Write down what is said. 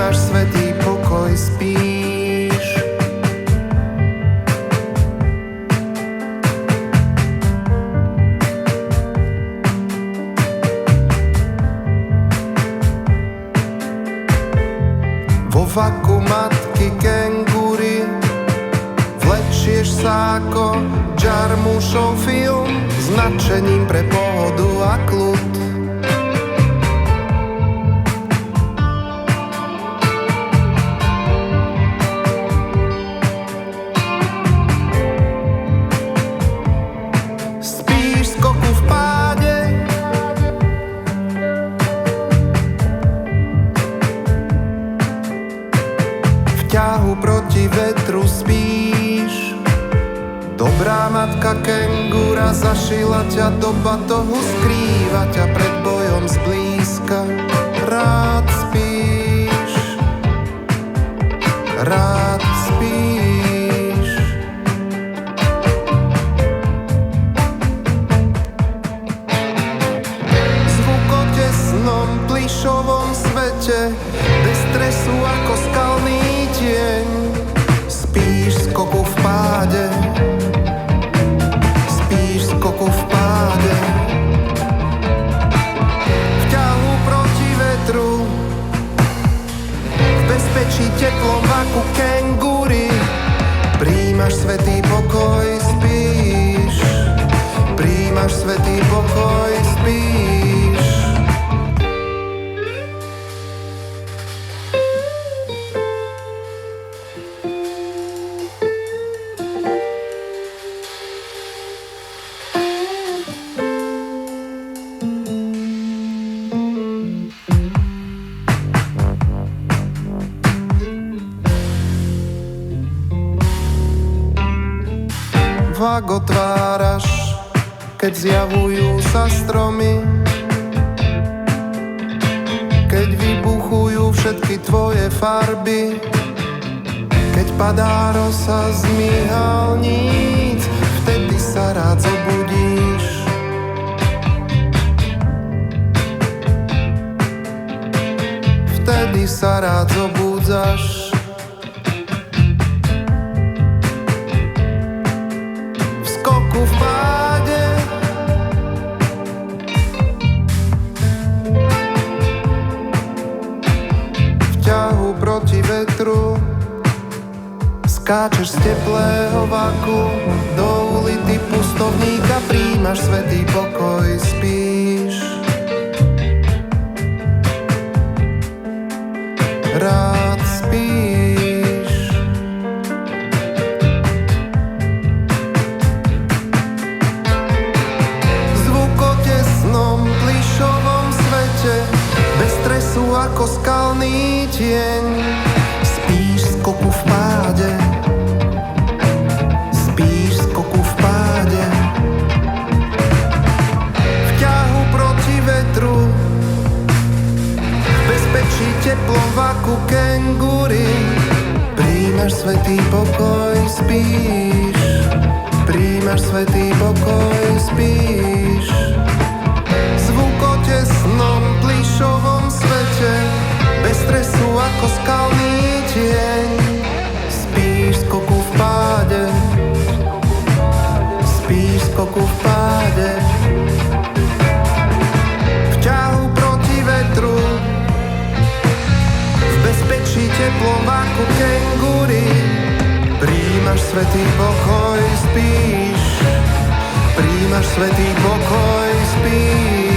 Príjmaš svätý pokoj, spíš. Vo vaku matky kengúry vlečieš sa ako Jarmušov film s nadšením pre pohodu a kľud. Spíš skoku v páde, v ťahu proti vetru spíš. Dobrá matka kengúra zašila ťa do batohu, skrýva ťa pred bojom zblízka. Rád spíš, rád spíš. V zvukotesnom plyšovom svete, bez stresu ako skalný tieň, spíš skoku v páde. Skoku v páde, v ťahu proti vetru, v bezpečí teplom vaku kengúry. Príjmaš svätý pokoj, spíš. Príjmaš svätý pokoj, spíš. Vak otváraš, keď zjavujú sa stromy, keď vybuchujú všetky tvoje farby, keď padá rosa z myhalníc, vtedy sa rád zobudíš. Vtedy sa rád zobúdzaš. V páde, v ťahu proti vetru, skáčeš z teplého vaku do ulity pustovníka. Príjmaš svätý pokoj, spíš. Rád spíš. Bez stresu ako skalný tieň, spíš skoku v páde. Spíš skoku v páde, v ťahu proti vetru, v bezpečí teplom vaku kengúry. Príjmaš svätý pokoj, spíš. Príjmaš svätý pokoj, spíš. Zvukotesnom plyšovom svete, bez stresu ako skalný tieň, spíš skoku v páde. Spíš skoku v páde, v ťahu proti vetru, v bezpečí teplom vaku kengúry. Príjmaš svätý pokoj, spíš. Príjmaš svätý pokoj, spíš.